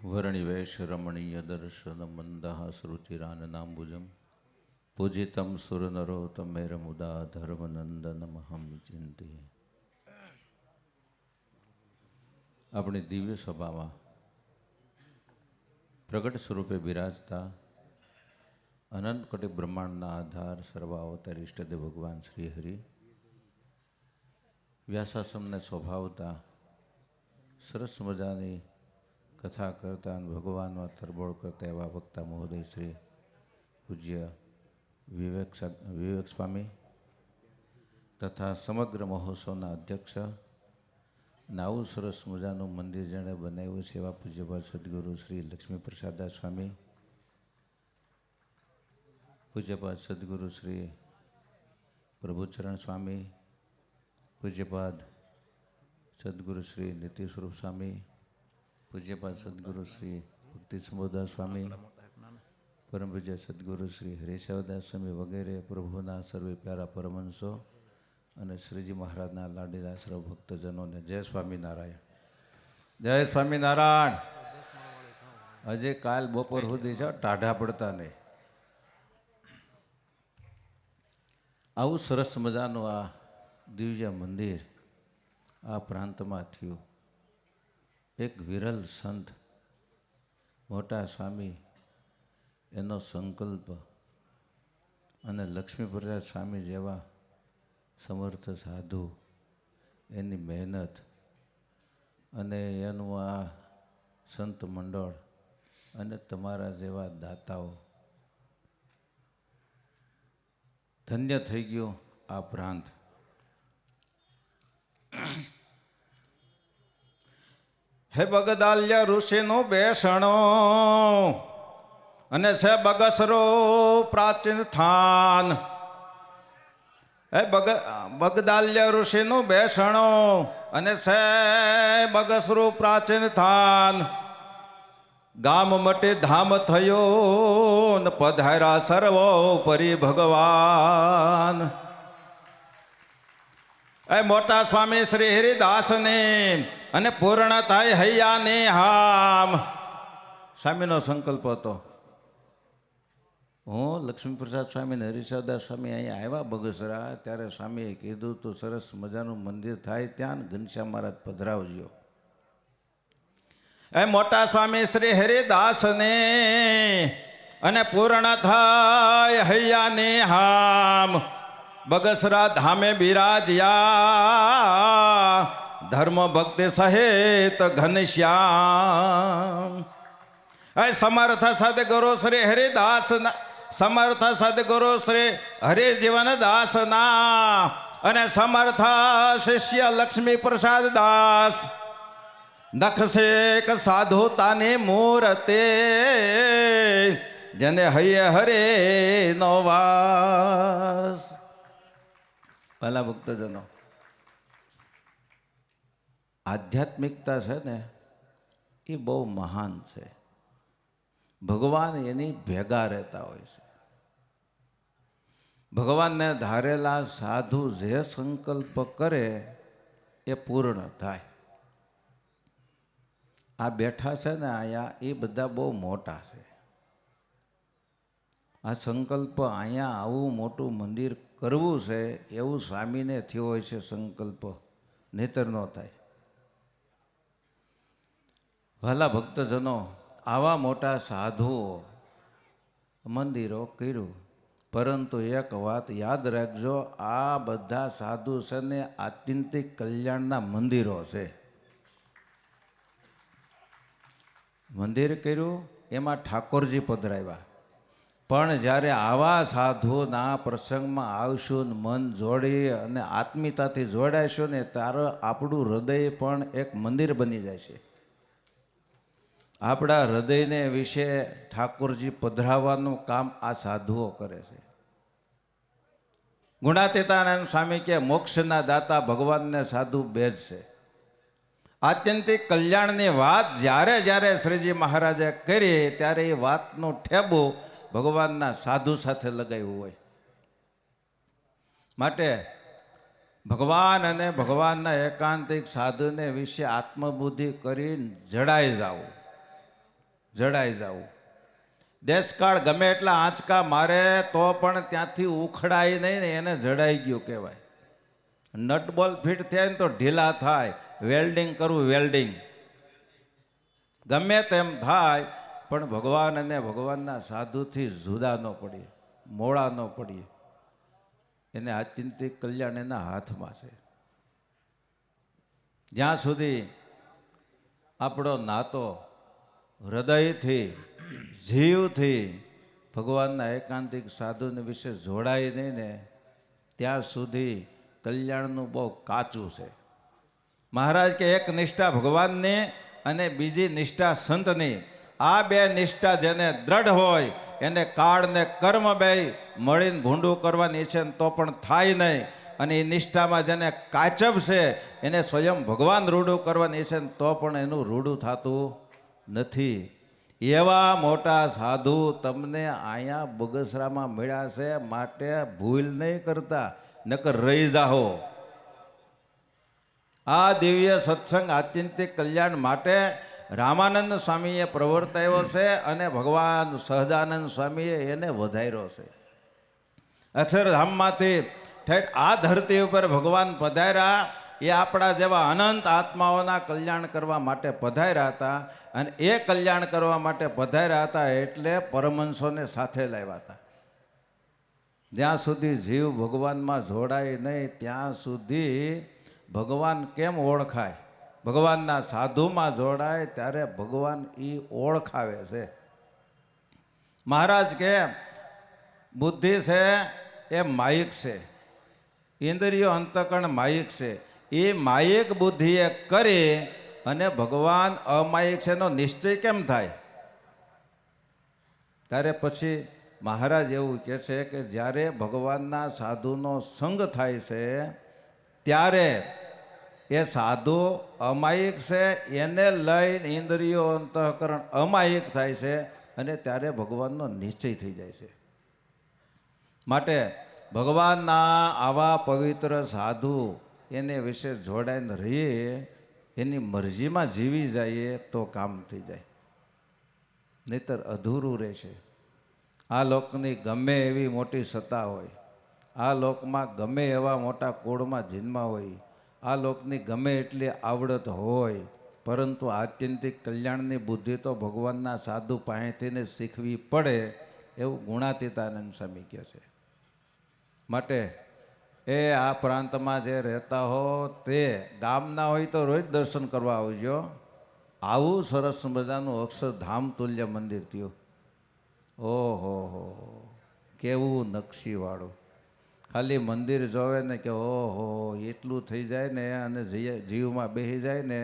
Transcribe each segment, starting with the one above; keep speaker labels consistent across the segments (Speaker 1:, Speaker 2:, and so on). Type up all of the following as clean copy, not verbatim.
Speaker 1: वर्णिवेश रमणीय दर्शन मंदः श्रुतिराननाम्बुजं पूजितं सुरनरोत्तमेरमुदा धर्मनंदनमहं चिंते। अपनी दिव्य सभाમાં प्रगट स्वरूपे बिराजता अनंत कोटि ब्रह्मांडना आधार सर्वावतार इष्टदेव भगवान श्री हरि व्यासाश्रमने स्वभावता सरस मजानी कथा करता भगवान तरबोळ करता एवं वक्ता महोदय श्री पूज्य विवेक स्वामी तथा समग्र महोत्सवना अध्यक्ष नाऊ सरस मजानु मंदिर जेने बनाव्યું છે એવા પૂજ્યપાદ સદગુરુ શ્રી લક્ષ્મી પ્રસાદદાસ સ્વામી, પૂજ્યપાદ સદગુરુ શ્રી પ્રભુચરણ સ્વામી, પૂજ્યપાદ સદગુરુ શ્રી નિત્ય સ્વરૂપ સ્વામી, પૂજ્યપાદ સદગુરુ શ્રી ભક્તિ સમોદાસ સ્વામી, પરમ પૂજ્ય સદગુરુ શ્રી હરિશવદાસ સ્વામી વગેરે પ્રભુના સર્વે પ્યારા પરમહંસો અને શ્રીજી મહારાજના લાડીલા સર્વ ભક્તજનોને જય સ્વામિનારાયણ, જય સ્વામિનારાયણ. હજી કાલ બપોર સુધી છે ટાઢા પડતા નહીં. આવું સરસ મજાનું આ દિવ્ય મંદિર આ પ્રાંતમાં થયું. એક વિરલ સંત મોટા સ્વામી એનો સંકલ્પ અને લક્ષ્મીપ્રસાદ સ્વામી જેવા સમર્થ સાધુ એની મહેનત અને એનું આ સંત મંડળ અને તમારા જેવા દાતાઓ ધન્ય થઈ ગયો આ પ્રાંત. હે બગદાલ્ય ઋષિનું બેસણો અને છે બગસરો પ્રાચીન સ્થાન. હે બગદાલ્ય ઋષિનું બેસણો અને છે બગસરું પ્રાચીન સ્થાન. ગામ મટી ધામ થયો ને પધાર્યા સર્વો પરી ભગવાન. એ મોટા સ્વામી શ્રી હરિદાસને અને પૂર્ણ થાય હૈયાને હામ. સ્વામીનો સંકલ્પ હતો. હું લક્ષ્મીપ્રસાદ સ્વામી ને હરિશવદાસ સ્વામી અહીંયા આવ્યા બગસરા ત્યારે સ્વામીએ કીધું તો સરસ મજાનું મંદિર થાય ત્યાં ઘનશ્યામ મહારાજ પધરાવજો. એ મોટા સ્વામી શ્રી હરિદાસને અને પૂર્ણ થાય હૈયાને હામ. બગસરા ધામે બિરાજ્યા ધર્મ ભક્તિ સહિત ઘનશ્યામ. એ સમર્થ સદગુરુ શ્રી હરિદાસ સમર્થ સદગુરુ શ્રી હરિજીવન દાસના અને સમર્થ શિષ્ય લક્ષ્મી પ્રસાદ દાસ નખશેક સાધુતાની મૂર્તે જેને હૈયે હરે નો વાસ. પહેલા ભક્તજનો, આધ્યાત્મિકતા છે ને એ બહુ મહાન છે. ભગવાન એની ભેગા રહેતા હોય છે. ભગવાનને ધારેલા સાધુ જે સંકલ્પ કરે એ પૂર્ણ થાય. આ બેઠા છે ને અહીંયા એ બધા બહુ મોટા છે. આ સંકલ્પ અહીંયા આવું મોટું મંદિર કરવું છે એવું સ્વામીને થયો હોય છે સંકલ્પ, નહીતર ન થાય. વહાલા ભક્તજનો, આવા મોટા સાધુઓ મંદિરો કર્યું, પરંતુ એક વાત યાદ રાખજો, આ બધા સાધુ છે ને આત્યંતિક કલ્યાણના મંદિરો છે. મંદિર કર્યું એમાં ઠાકોરજી પધરાવ્યા, પણ જ્યારે આવા સાધુના પ્રસંગમાં આવશું ને મન જોડી અને આત્મીયતાથી જોડાઈશું ને ત્યારે આપણું હૃદય પણ એક મંદિર બની જાય છે. આપણા હૃદયને વિશે ઠાકોરજી પધરાવવાનું કામ આ સાધુઓ કરે છે. ગુણાતીતાનંદ સ્વામી કે મોક્ષના દાતા ભગવાનને સાધુ બેજ છે. આત્યંતિક કલ્યાણની વાત જ્યારે જ્યારે શ્રીજી મહારાજે કરી ત્યારે એ વાતનું ઠેબું ભગવાનના સાધુ સાથે લગાવ્યું હોય. માટે ભગવાન અને ભગવાનના એકાંતિક સાધુને વિશે આત્મબુદ્ધિ કરીને જડાઈ જાઓ. જડાઈ જવું. દેશકાળ ગમે એટલા આંચકા મારે તો પણ ત્યાંથી ઉખડાય નહીં ને એને જડાઈ ગયું કહેવાય. નટ બોલ ફિટ થાય ને તો ઢીલા થાય. વેલ્ડિંગ કરવું, વેલ્ડિંગ ગમે તેમ થાય, પણ ભગવાન અને ભગવાનના સાધુથી જુદા ન પડીએ, મોડા ન પડીએ. એને આત્યંતિક કલ્યાણ એના હાથમાં છે. જ્યાં સુધી આપણો નાતો હૃદયથી જીવથી ભગવાનના એકાંતિક સાધુને વિશે જોડાય નહીં ને ત્યાં સુધી કલ્યાણનું બહુ કાચું છે. મહારાજ કે એક નિષ્ઠા ભગવાનની અને બીજી નિષ્ઠા સંતની. આ બે નિષ્ઠા જેને દ્રઢ હોય એને કાળ ને કર્મ બે મળીને ભૂંડું કરવાની છે તો પણ થાય નહીં. અને એ નિષ્ઠામાં જેને કાચબ છે એને સ્વયં ભગવાન રૂડું કરવાની છે તો પણ એનું રૂડું થતું નથી. એવા મોટા સાધુ તમને અહીંયા બગસરામાં મળ્યા છે, માટે ભૂલ નહીં કરતા, નકર રહી જાઓ. આ દિવ્ય સત્સંગ આત્યંતિક કલ્યાણ માટે રામાનંદ સ્વામીએ પ્રવર્તાવ્યો છે અને ભગવાન સહજાનંદ સ્વામીએ એને વધાર્યો છે. અક્ષરધામમાંથી ઠેઠ આ ધરતી ઉપર ભગવાન પધાર્યા એ આપણા જેવા અનંત આત્માઓના કલ્યાણ કરવા માટે પધાર્યા હતા. અને એ કલ્યાણ કરવા માટે પધાર્યા હતા એટલે પરમહંસોને સાથે લાવ્યા હતા. જ્યાં સુધી જીવ ભગવાનમાં જોડાય નહીં ત્યાં સુધી ભગવાન કેમ ઓળખાય? ભગવાનના સાધુમાં જોડાય ત્યારે ભગવાન એ ઓળખાવે છે. મહારાજ કે બુદ્ધિ છે એ માયિક છે, ઇન્દ્રિયો અંતકણ માયિક છે. એ માયિક બુદ્ધિએ કરી અને ભગવાન અમાયિક છે એનો નિશ્ચય કેમ થાય? ત્યારે પછી મહારાજ એવું કહે છે કે જ્યારે ભગવાનના સાધુનો સંગ થાય છે ત્યારે એ સાધુ અમાયિક છે એને લઈને ઇન્દ્રિયો અંતઃકરણ અમાયિક થાય છે અને ત્યારે ભગવાનનો નિશ્ચય થઈ જાય છે. માટે ભગવાનના આવા પવિત્ર સાધુ એને વિશે જોડાઈને રહીએ, એની મરજીમાં જીવી જઈએ તો કામ થઈ જાય, નહીતર અધૂરું રહેશે. આ લોકની ગમે એવી મોટી સત્તા હોય, આ લોકમાં ગમે એવા મોટા કોળમાં જન્મ હોય, આ લોકની ગમે એટલી આવડત હોય, પરંતુ આત્યંતિક કલ્યાણની બુદ્ધિ તો ભગવાનના સાધુ પાસેથી શીખવી પડે, એવું ગુણાતીતાનંદ સ્વામી કહે છે. માટે એ આ પ્રાંતમાં જે રહેતા હો તે ગામના હોય તો રોજ દર્શન કરવા આવજો. આવું સરસ મજાનું અક્ષરધામ તુલ્ય મંદિર થયું. ઓહો હો, કેવું નકશીવાળું. ખાલી મંદિર જોવે ને કે ઓહો એટલું થઈ જાય ને, અને જીવમાં બેસી જાય ને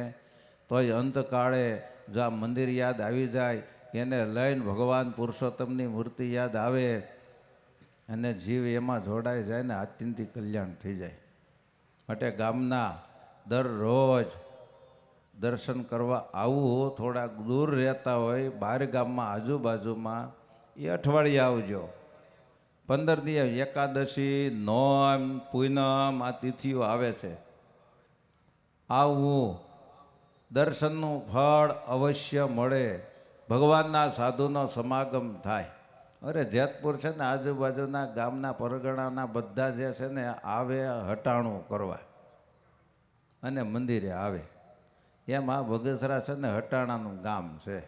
Speaker 1: તોય અંતકાળે જો આ મંદિર યાદ આવી જાય, એને લઈને ભગવાન પુરુષોત્તમની મૂર્તિ યાદ આવે અને જીવ એમાં જોડાઈ જાય ને આત્યંતિક કલ્યાણ થઈ જાય. માટે ગામના દરરોજ દર્શન કરવા આવવું. થોડાક દૂર રહેતા હોય બહાર ગામમાં આજુબાજુમાં એ અઠવાડિયે આવજો. 15 દિવસ એકાદશી, નોમ, પૂનમ આ તિથિઓ આવે છે. આવવું, દર્શનનું ફળ અવશ્ય મળે, ભગવાનના સાધુનો સમાગમ થાય. અરે જેતપુર છે ને આજુબાજુના ગામના પરગણાના બધા જે છે ને આવે હટાણું કરવા અને મંદિરે આવે. એમ આ બગસરા છે ને હટાણાનું ગામ છે.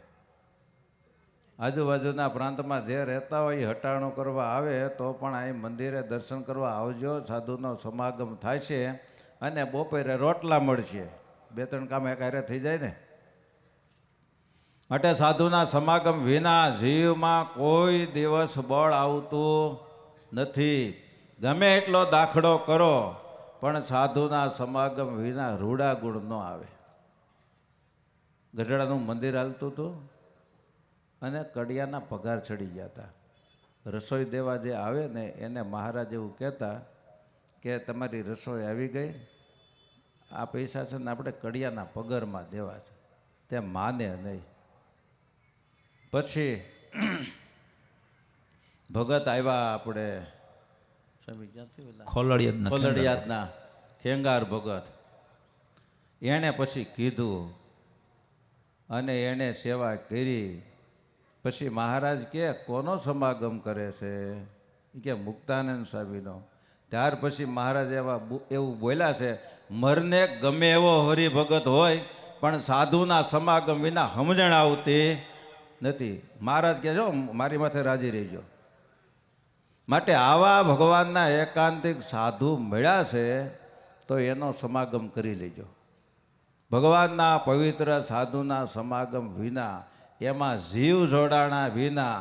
Speaker 1: આજુબાજુના પ્રાંતમાં જે રહેતા હોય એ હટાણું કરવા આવે તો પણ અહીં મંદિરે દર્શન કરવા આવજો. સાધુનો સમાગમ થાય છે અને બપોરે રોટલા મળશે. 2-3 કામ એકારે થઈ જાય ને. માટે સાધુના સમાગમ વિના જીવમાં કોઈ દિવસ બળ આવતું નથી. ગમે એટલો દાખલો કરો પણ સાધુના સમાગમ વિના રૂડા ગુણ ન આવે. ગઢડાનું મંદિર હાલતું હતું અને કડિયાના પગાર ચડી ગયા હતા. રસોઈ દેવા જે આવે ને એને મહારાજ એવું કહેતા કે તમારી રસોઈ આવી ગઈ, આ પૈસા છે ને આપણે કડિયાના પગારમાં દેવા છે. તે માને નહીં. પછી ભગત આવ્યા આપણે ખોલડિયાદના ખેંગાર ભગત. એણે પછી કીધું અને એણે સેવા કરી પછી મહારાજ કે કોનો સમાગમ કરે છે એ કે મુક્તાનંદ સ્વામીનો. ત્યાર પછી મહારાજ એવું બોલ્યા છે, મરને ગમે એવો હરિભગત હોય પણ સાધુના સમાગમ વિના સમજણ આવતી નથી. મહારાજ કહે જો મારી માથે રાજી રહીજો. માટે આવા ભગવાનના એકાંતિક સાધુ મળ્યા છે તો એનો સમાગમ કરી લેજો. ભગવાનના પવિત્ર સાધુના સમાગમ વિના, એમાં જીવ જોડાણા વિના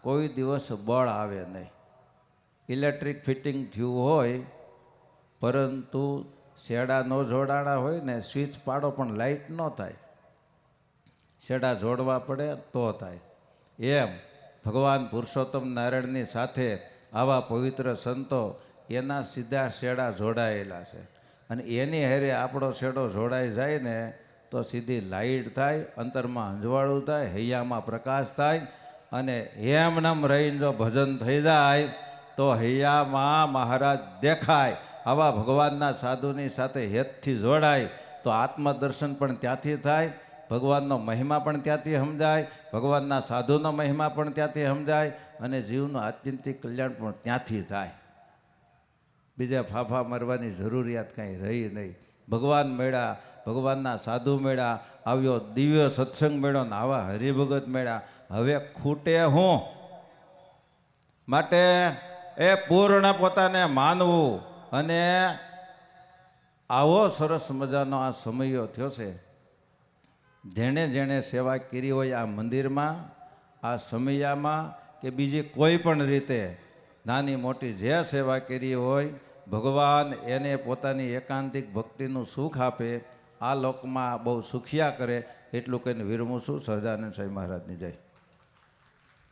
Speaker 1: કોઈ દિવસ બળ આવે નહીં. ઇલેક્ટ્રિક ફિટિંગ થયું હોય પરંતુ શેડા ન જોડાણા હોય ને, સ્વિચ પાડો પણ લાઇટ ન થાય, શેડા જોડવા પડે તો થાય. એમ ભગવાન પુરુષોત્તમ નારાયણની સાથે આવા પવિત્ર સંતો એના સીધા શેડા જોડાયેલા છે. અને એની હારે આપણો શેડો જોડાઈ જાય ને તો સીધી લાઈટ થાય, અંતરમાં અંજવાળું થાય, હૈયામાં પ્રકાશ થાય. અને એમનેમ રહીને જો ભજન થઈ જાય તો હૈયામાં મહારાજ દેખાય. આવા ભગવાનના સાધુની સાથે હેતથી જોડાય તો આત્મદર્શન પણ ત્યાંથી થાય, ભગવાનનો મહિમા પણ ત્યાંથી સમજાય, ભગવાનના સાધુનો મહિમા પણ ત્યાંથી સમજાય, અને જીવનું આત્યંતિક કલ્યાણ પણ ત્યાંથી થાય. બીજા ફાફા મારવાની જરૂરિયાત કાંઈ રહી નહીં. ભગવાન મેળા, ભગવાનના સાધુ મેળા, આવ્યો દિવ્ય સત્સંગ મેળો ને આવા હરિભગત મેળા, હવે ખૂટે હું? માટે એ પૂર્ણ પોતાને માનવું. અને આવો સરસ મજાનો આ સમયો થયો છે. જેણે જેણે સેવા કરી હોય આ મંદિરમાં, આ સમયામાં કે બીજી કોઈ પણ રીતે નાની મોટી જે સેવા કરી હોય, ભગવાન એને પોતાની એકાંતિક ભક્તિનું સુખ આપે, આ લોકમાં બહુ સુખિયા કરે, એટલું કહીને વિરમું છું. સહજાનંદ સ્વામી મહારાજની જય.